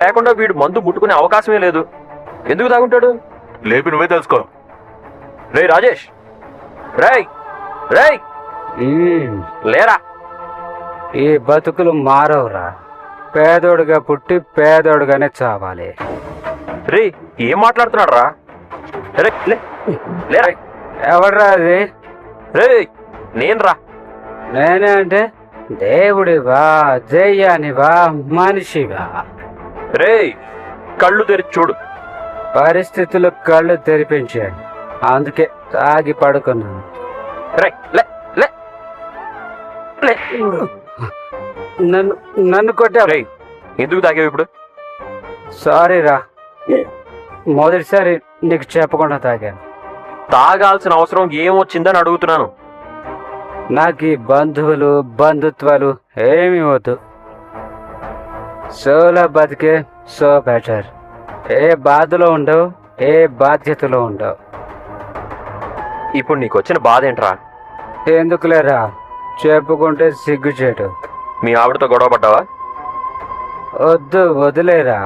లేకుండా వీడు మందు ముట్టుకునే అవకాశమే లేదు. ఎందుకు తాగుంటాడు? లేపి నువ్వే తెలుసుకో. రే రాజేష్, రేయ్ రేయ్ లేరా. ఈ బతుకులు మారవురా. పేదోడుగా పుట్టి పేదోడుగానే చావాలి. రే ఏం మాట్లాడుతున్నాడు రా? లేరా. ఎవడ్రా అది? రే నేను రా. నేనే అంటే దేవుడివా, దెయ్యానివా, మనిషివా? రే కళ్ళు తెరిచి చూడు. పరిస్థితులు కళ్ళు తెరిపించాయి, అందుకే తాగి పడుకున్నాను. రే లే లే లే. నన్ను నన్ను కొట్టా. రే ఎందుకు తాగావు ఇప్పుడు? సారీ రా, మొదటిసారి నీకు చెప్పకుండా తాగాను. తాగాల్సిన అవసరం ఏమొచ్చిందని అడుగుతున్నాను. నాకు ఈ బంధువులు బంధుత్వాలు ఏమీ వద్దు. సోలో బతికే సో బెటర్. ఏ బాధలో ఉండవు, ఏ బాధ్యతలో ఉండవు. ఇప్పుడు నీకు వచ్చిన బాధ ఏంట్రా? ఎందుకులేరా, చెప్పుకుంటే సిగ్గుచేటు. మీ ఆవిడతో గొడవ పడ్డావా? వద్దు, వదిలేరా.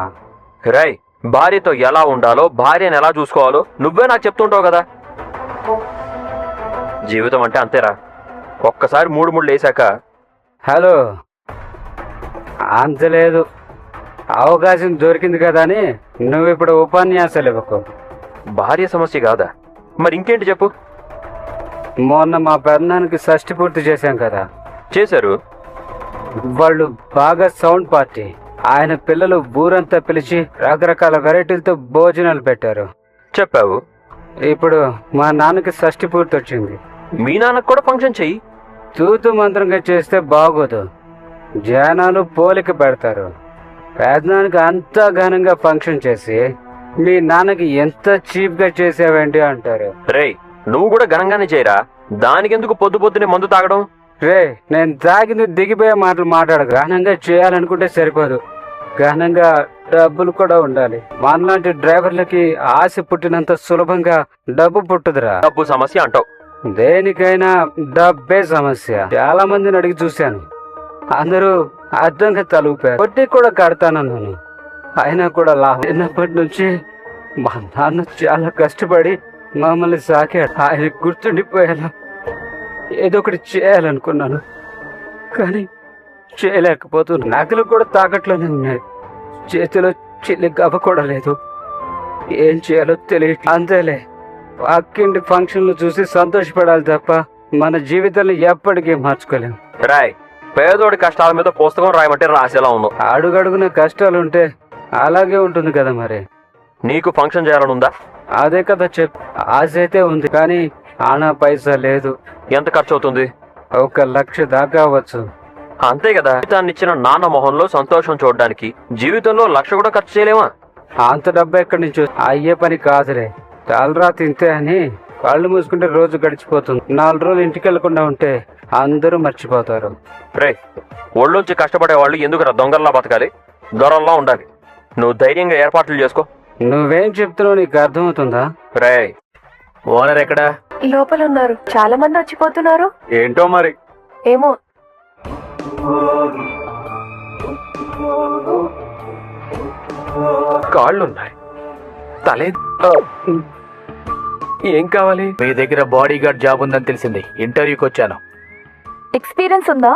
రాయ్, భార్యతో ఎలా ఉండాలో, భార్యను ఎలా చూసుకోవాలో నువ్వే నాకు చెప్తుంటావు కదా. జీవితం అంటే అంతేరా, ఒక్కసారి మూడు వేసాక. హలో, అంత లేదు. అవకాశం దొరికింది కదా అని నువ్వు ఇప్పుడు ఉపన్యాసాలు ఇవ్వకు. భార్య సమస్య కాదా? మరి ఇంకేంటి చెప్పు. మొన్న మా పెద్దనానికి షష్టి పూర్తి చేశాం కదా. చేశారు. వాళ్ళు బాగా సౌండ్ పార్టీ. ఆయన పిల్లలు ఊరంతా పిలిచి రకరకాల వెరైటీలతో భోజనాలు పెట్టారు. చెప్పావు. ఇప్పుడు మా నాన్నకి షష్టి పూర్తి వచ్చింది. మీ నాన్నకు కూడా ఫంక్షన్ చెయ్యి. తూతు మంత్రంగా చేస్తే బాగోదు, జనాలు పోలిక పెడతారు. పెద్దనానికి అంతా ఘనంగా ఫంక్షన్ చేసి మీ నాన్నకి ఎంత చీప్ గా చేసావేంటి అంటారు. రే నువ్వు కూడా ఘనంగానే చేయరా, దానికెందుకు పొద్దు పొద్దునే మందు తాగడం? రే నేను తాగింది దిగిపోయే మాటలు మాట్లాడు. ఘనంగా చేయాలనుకుంటే సరిపోదు, ఘనంగా డబ్బులు కూడా ఉండాలి. మనలాంటి డ్రైవర్లకి ఆశ పుట్టినంత సులభంగా డబ్బు పుట్టుదురా. డబ్బు సమస్య అంటావు. దేనికైనా డబ్బే సమస్య. చాలా మందిని అడిగి చూశాను, అందరూ అర్థంగా తలూపారు. వడ్డీ కూడా కడతానన్నాను, అయినా కూడా లాభం. చిన్నప్పటి నుంచి మా నాన్న చాలా కష్టపడి మమ్మల్ని సాకాడు. ఆయన గుర్తుండిపోయేలా ఏదో ఒకటి చేయాలనుకున్నాను, కానీ చేయలేకపోతున్నాను. నగలు కూడా తాకట్లోనే ఉన్నాయి, చేతిలో చిల్లి గవ్వ కూడా లేదు. ఏం చేయాలో తెలియదు. అంతేలే, పక్కింటి ఫంక్షన్లు చూసి సంతోషపడాలి తప్ప మన జీవితాన్ని ఎప్పటికీ మార్చుకోలేము. రాయ్, పేదోడి కష్టాల మీద పుస్తకం రాయమంటే రాసేలా ఉన్నావు. అడుగడుగున కష్టాలుంటే అలాగే ఉంటుంది కదా. మరి నీకు ఫంక్షన్ చేయాలని ఉందా? అదే కదా ఆశ అయితే ఉంది, కానీ ఆనా పైసా లేదు. ఎంత ఖర్చు అవుతుంది? 1,00,000 దాకా అవ్వచ్చు. అంతే కదా. జీవితాన్ని ఇచ్చిన నాన్న మొహంలో సంతోషం చూడడానికి జీవితంలో 1,00,000 కూడా ఖర్చు చేయలేమా? అంత డబ్బు ఎక్కడి నుంచి అయ్యే పని కాదులే. చాలరా తింటే అని కళ్ళు మూసుకుంటే రోజు గడిచిపోతుంది. 4 రోజులు ఇంటికి వెళ్లకుండా ఉంటే అందరూ మర్చిపోతారు. రే ఒళ్ళొంచి కష్టపడే వాళ్ళు ఎందుకు దొంగల్లా బతకాలి, దొరల్లా ఉండాలి. నువ్వు ధైర్యంగా ఏర్పాట్లు చేసుకో. నువ్వేం చెప్తున్నావు నీకు అర్థమవుతుందా? రే ఓనర్ ఎక్కడా? లోపల ఉన్నారు. చాలా మంది వచ్చిపోతున్నారు. ఏంటో మరి. ఏమో. కాళ్ళున్నాయి, తలే. ఏం కావాలి? మీ దగ్గర బాడీ గార్డ్ జాబ్ ఉందని తెలిసింది, ఇంటర్వ్యూకి వచ్చాను. ఎక్స్పీరియన్స్ ఉందా?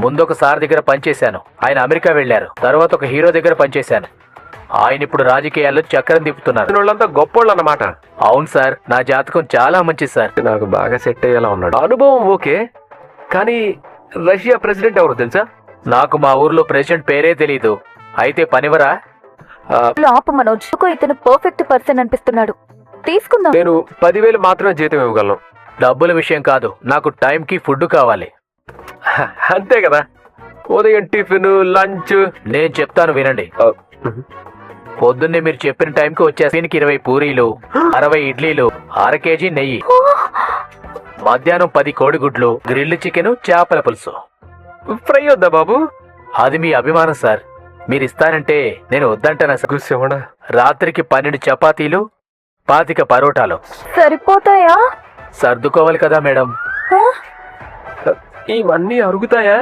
ముందు ఒక సార్ దగ్గర పనిచేశాను, ఆయన అమెరికా వెళ్లారు. తర్వాత ఒక హీరో దగ్గర పనిచేశాను, ఆయన ఇప్పుడు రాజకీయాల్లో చక్రం తిప్పుతున్నారు. వాళ్ళంతా గొప్పోళ్ళు అన్నమాట. అవును సార్, నా జాతకం చాలా మంచిది సార్. నాకు బాగా సెట్ అయ్యేలా ఉన్నాడు. అనుభవం ఓకే, కానీ రష్యా ప్రెసిడెంట్ ఎవరు తెలుసా? నాకు మా ఊర్లో ప్రెసిడెంట్ పేరే తెలీదు. అయితే పనివరా? ఆపు మనోజ్, ఇతను పర్ఫెక్ట్ పర్సన్ అనిపిస్తున్నాడు, తీసుకుందాం. నేను 10,000 మాత్రమే జీతం ఇవ్వగలను. డబ్బుల విషయం కాదు, నాకు టైంకి ఫుడ్ కావాలి. అంతే కదా, ఉదయం టిఫిన్ లంచ్. నేను చెప్తాను వినండి. పొద్దున్నే మీరు చెప్పిన టైంకి వచ్చేసరికి 20 పూరీలు, 60 ఇడ్లీలు, 1/2 కేజీ నెయ్యి. మధ్యాహ్నం 10 కోడిగుడ్లు, గ్రిల్డ్ చికెన్, చేపల పులుసు. ఫ్రై వద్దా బాబు? అది మీ అభిమానం సార్, మీరు ఇస్తారంటే నేను వద్దంటానా సార్. రాత్రికి 12 చపాతీలు, 25 పరోటాలు. సరిపోతాయా? సర్దుకోవాలి కదా మేడం. ఇవన్నీ అరుగుతాయా?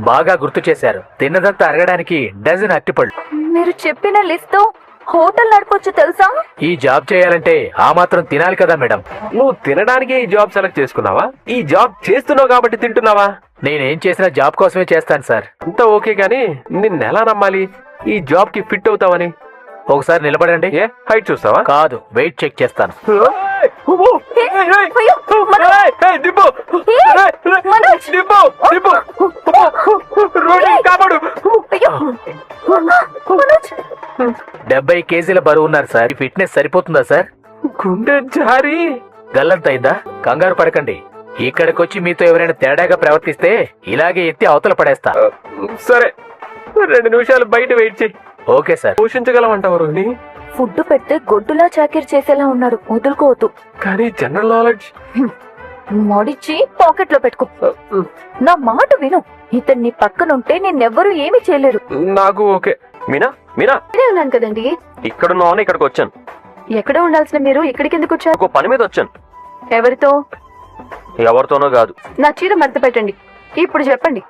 బాగా గుర్తు చేశారు. తిన్నదంతా అరగడానికి డజన్ అరటిపళ్ళు. మీరు చెప్పిన లిస్ట్ హోటల్ నడపొచ్చు తెలుసా? ఈ జాబ్ చేయాలంటే ఆ మాత్రం తినాలి కదా మేడం. నువ్వు తినడానికి ఈ జాబ్ సెలెక్ట్ చేసుకున్నావా? ఈ జాబ్ చేస్తున్నావు కాబట్టి తింటున్నావా? నేనేం చేసినా జాబ్ కోసమే చేస్తాను సార్. అంతా ఓకే గానీ నిన్నెలా నమ్మాలి ఈ జాబ్ కి ఫిట్ అవుతావని? ఒకసారి నిలబడండి. ఏ హైట్ చూస్తావా? కాదు, వెయిట్ చెక్ చేస్తాను. అయ్యో, మనోజ్! కాపాడు! అయ్యో, మనోజ్! 70 కేజీల బరువు ఉన్నారు సార్. ఈ ఫిట్నెస్ సరిపోతుందా సార్? గుండె జారి గల్లంతైందా? కంగారు పడకండి. ఇక్కడికొచ్చి మీతో ఎవరైనా తేడాగా ప్రవర్తిస్తే ఇలాగే ఎత్తి అవతల పడేస్తా. సరే 2 నిమిషాలు బయట వెయిట్ చేయి. Okay sir. పోషించగలమంటావు రోహిణి? ఫుడ్ పెడితే గొడ్డులా చాకిరి చేసేలా ఉన్నాడు, వదులుకోవద్దు. కానీ జనరల్ నాలెడ్జ్ మడిచి పాకెట్ లో పెట్టుకో. నా మాట విను, ఇతన్ని పక్కనుంటే నిన్నెవ్వరూ ఏమీ చేయలేరు. నాకు ఓకే. మీనా మీనా ఇక్కడే ఉన్నాను కదండి. ఇక్కడున్నావని ఇక్కడికి వచ్చాను. ఎక్కడ ఉండాల్సిన మీరు ఇక్కడికి ఎందుకు వచ్చారు? ఒక పని మీద వచ్చాను. ఎవరితో? ఎవరితోనో కాదు. నా చీర మడత పెట్టండి. ఇప్పుడు చెప్పండి.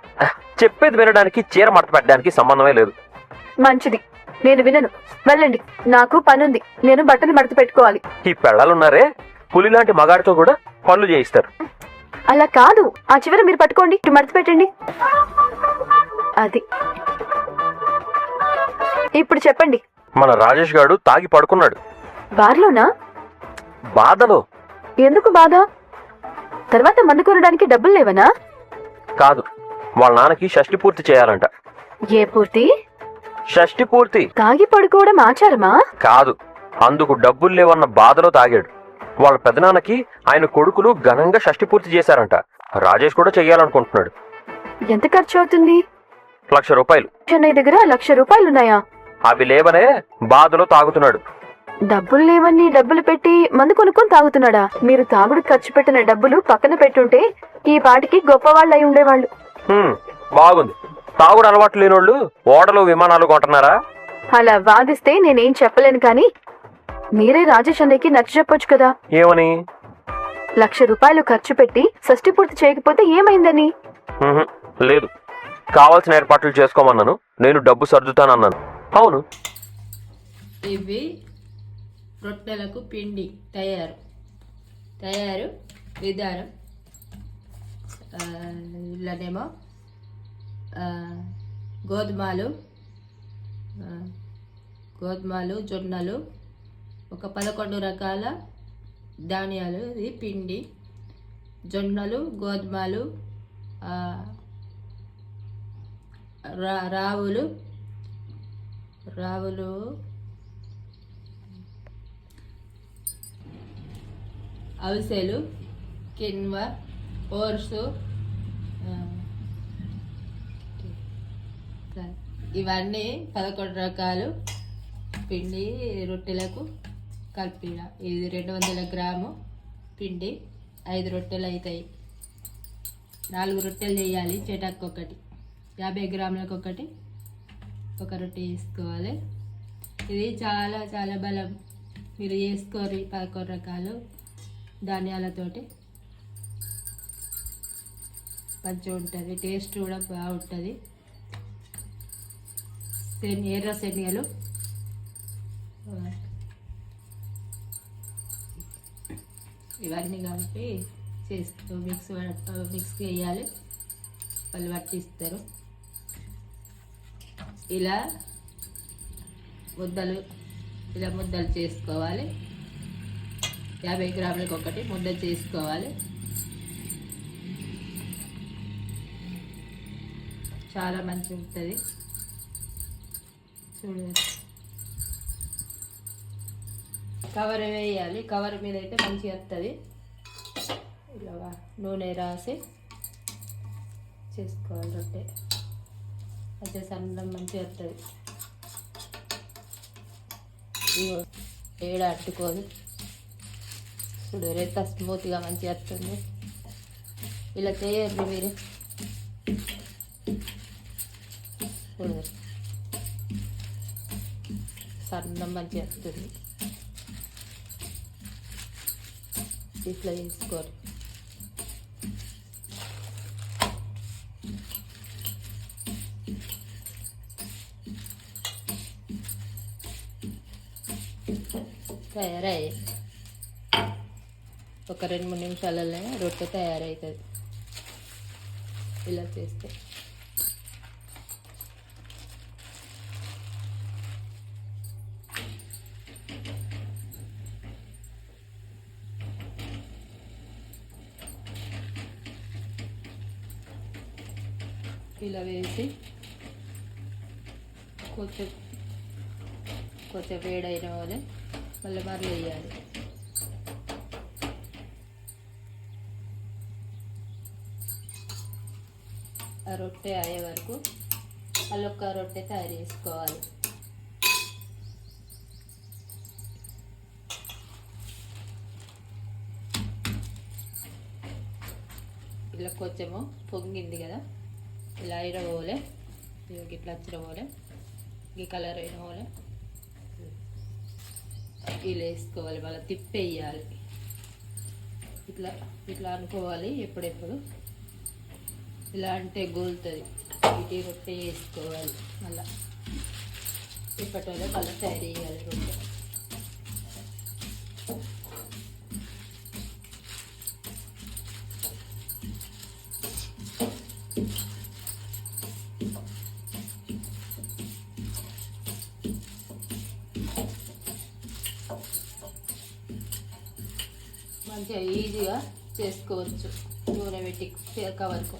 చెప్పేది వినడానికి చీర మడత పెట్టడానికి సంబంధమే లేదు. మంచిది, నేను వినను. వెళ్ళండి, నాకు పనుంది. నేను బట్టలు మడత పెట్టుకోవాలి. ఈ పెళ్ళాలున్నారే, పులి లాంటి మగాడితో కూడా పనులు చేయిస్తారు. అలా కాదు, ఆ చివర మీరు పట్టుకోండి, ఇటు మడత పెట్టండి. అది. ఇప్పుడు చెప్పండి. మన రాజేష్ గాడు తాగి పడుకున్నాడు. బార్లోనా? బాధలో. ఎందుకు బాధ? తర్వాత మందు కొనడానికి డబ్బులు లేవనా? కాదు, వాళ్ళ నాన్నకి షష్టి పూర్తి చేయాలంట. ఏ పూర్తి? షష్టి పూర్తి. తాగి పడుకోవడం ఆచారమా? కాదు, అందుకు డబ్బులు లేవన్న బాధలో తాగాడు. వాళ్ళ పెదనాన్నకి ఆయన కొడుకులు ఘనంగా షష్టి పూర్తి చేశారంట. రాజేష్ కూడా చెయ్యాలనుకుంటున్నాడు. ఎంత ఖర్చు అవుతుంది? 1,00,000 రూపాయలు. చెన్నై దగ్గర 1,00,000 రూపాయలున్నాయా? అవి లేవనే బాధలో తాగుతున్నాడు. డబ్బులు లేవని డబ్బులు పెట్టి మందు కొనుక్కొని తాగుతున్నాడా? మీరు తాగుడు ఖర్చు పెట్టిన డబ్బులు పక్కన పెట్టుంటే ఈ పాటికి గొప్పవాళ్ళు అయి ఉండేవాళ్ళు. బాగుంది. తాగుడు అలవాటు లేనోళ్ళు ఓడలు విమానాలు కొంటున్నారా? అలా వాదిస్తే నేనేం చెప్పలేను, కానీ మీరే రాజేష్ అన్నయ్యకి నచ్చ చెప్పొచ్చు కదా. ఏమని? 1,00,000 రూపాయలు ఖర్చు పెట్టి షష్టి పూర్తి చేయకపోతే ఏమైందని? లేదు, కావాల్సిన ఏర్పాట్లు చేసుకోమన్నాను. నేను డబ్బు సర్దుతానన్నాను. అవును. ఇవి రొట్టెలకు పిండి తయారు విధానం. ఇలానేమో గోధుమలు, జొన్నలు, ఒక 11 రకాల ధాన్యాలు. ఇది పిండి. జొన్నలు, గోధుమలు, రావులు, అవిసెలు, కిన్వా, ఓర్సు, ఇవన్నీ 11 రకాలు పిండి రొట్టెలకు కలిపిన. ఇది 200 గ్రాము పిండి. 5 రొట్టెలు అవుతాయి. 4 రొట్టెలు చేయాలి. చెటాకు ఒకటి, 50 గ్రాములకు ఒక రొట్టె వేసుకోవాలి. ఇది చాలా చాలా బలం. మీరు వేసుకోరి 11 రకాలు ధాన్యాలతోటి మంచిగా ఉంటుంది. టేస్ట్ కూడా బాగుంటుంది. ఎర్ర శనగలు, ఇవన్నీ కలిపి చేస్తూ మిక్స్ వేయాలి. వాళ్ళు పట్టిస్తారు. ఇలా ముద్దలు చేసుకోవాలి. 50 గ్రాములకు ఒకటి ముద్ద చేసుకోవాలి. చాలా మంచిగా ఉంటుంది. చూడండి, కవర్ వేయాలి. కవర్ మీద అయితే మంచిగా వస్తుంది. ఇలా నూనె రాసి చేసుకోవాలి. రొట్టె అయితే సన్నం మంచిగా వస్తుంది. ఏడ అట్టుకోదు. చూడు, రేత స్మూత్గా మంచిగా వస్తుంది. ఇలా చేయండి మీరు. చూడు, సన్నం మంచిగా వస్తుంది. ఇట్లా చేసుకోరు. తయారయ్యాయి. ఒక 2-3 నిమిషాలలోనే రొట్టె తయారవుతుంది ఇలా చేస్తే. ఇలా వేసి కొంచెం కొంచెం వేడైన వాళ్ళే మళ్ళీ మరలు వేయాలి. ఆ రొట్టె అయ్యే వరకు మళ్ళీ ఒక రొట్టె తయారు చేసుకోవాలి. ఇలా కొంచెము పొంగింది కదా, ఇలా అయిన పోలే, ఇట్లా వచ్చిన పోలే, ఈ కలర్ అయిన పోలే ఇలా వేసుకోవాలి. మళ్ళీ తిప్పేయాలి. ఇట్లా ఇట్లా అనుకోవాలి. ఎప్పుడెప్పుడు ఇలా అంటే గోలుతుంది. ఇటు రొట్టె వేసుకోవాలి. మళ్ళీ ఇప్పటి వల్ల మళ్ళీ తయారు చేయాలి రొట్టె. మంచిగా ఈజీగా చేసుకోవచ్చు నూనె పెట్టి కవర్కు.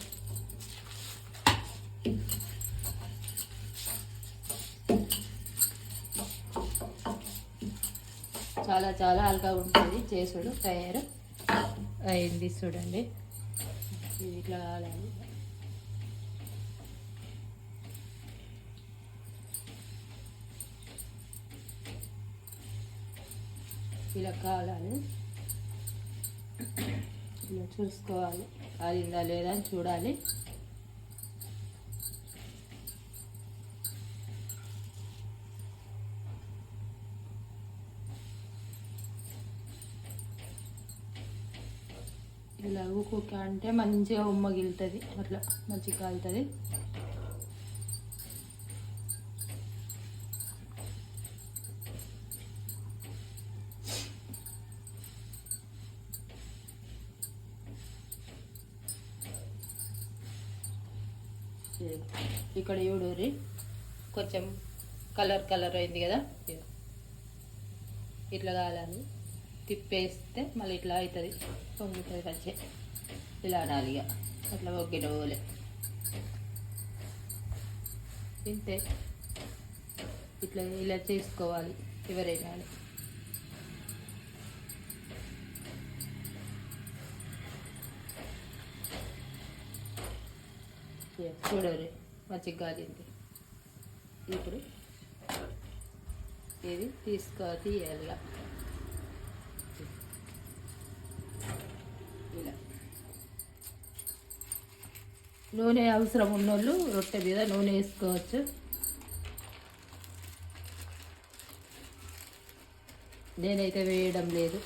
చాలా చాలా అల్గా ఉంటుంది చేసుడు. తయారు అయింది చూడండి. ఇది ఇట్లా కాలాలి. ఇలా కాలాలి. ఇలా చూసుకోవాలి కాలిందా లేదా అని చూడాలి. ఇలా ఊకుక అంటే మంచిగా ఉమ్మగిలుతుంది. అట్లా మంచిగా కాలుతుంది. ఇక్కడ చూడూరి కొంచెం కలర్ అయింది కదా, ఇట్లా కాలాలి. తిప్పేస్తే మళ్ళీ ఇట్లా అవుతుంది, పొంగుతుంది మంచిగా. ఇలా అనాలి ఇక, అట్లా ఒగ్గిన పోలే. తింటే ఇట్లా ఇలా చేసుకోవాలి ఎవరైనా. చూడరు మంచిగా కాలింది. ఇప్పుడు ఇది తీయాలి ఇలా. నూనె అవసరం ఉన్నోళ్ళు రొట్టె మీద నూనె వేసుకోవచ్చు. నేనైతే వేయడం లేదు.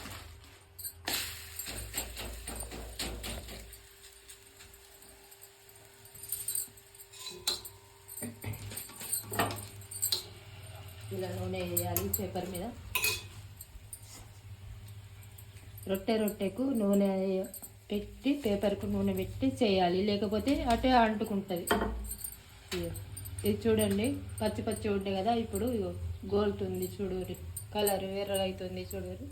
ఇలా నూనె వేయాలి పేపర్ మీద. రొట్టెకు నూనె పెట్టి పేపర్కు నూనె పెట్టి చేయాలి, లేకపోతే అటే అంటుకుంటుంది. ఇది చూడండి పచ్చి ఉండే కదా, ఇప్పుడు గోలుతుంది చూడూరి. కలర్ ఎర్రగా అవుతుంది చూడూరి.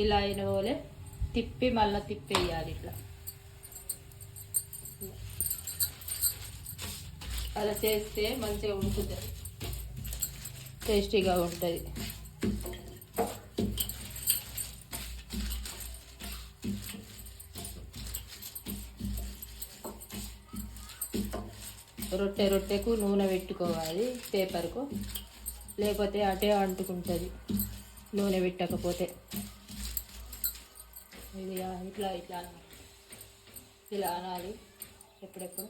ఇలా అయిన పోలే తిప్పి మళ్ళీ తిప్పేయాలి ఇట్లా. అలా చేస్తే మంచిగా ఉంటుంది, టేస్టీగా ఉంటుంది. రొట్టెకు నూనె పెట్టుకోవాలి పేపర్కు, లేకపోతే అటే అంటుకుంటుంది నూనె పెట్టకపోతే. ఇది ఇట్లా ఇట్లా ఇలా అనాలి ఎప్పుడెప్పుడు.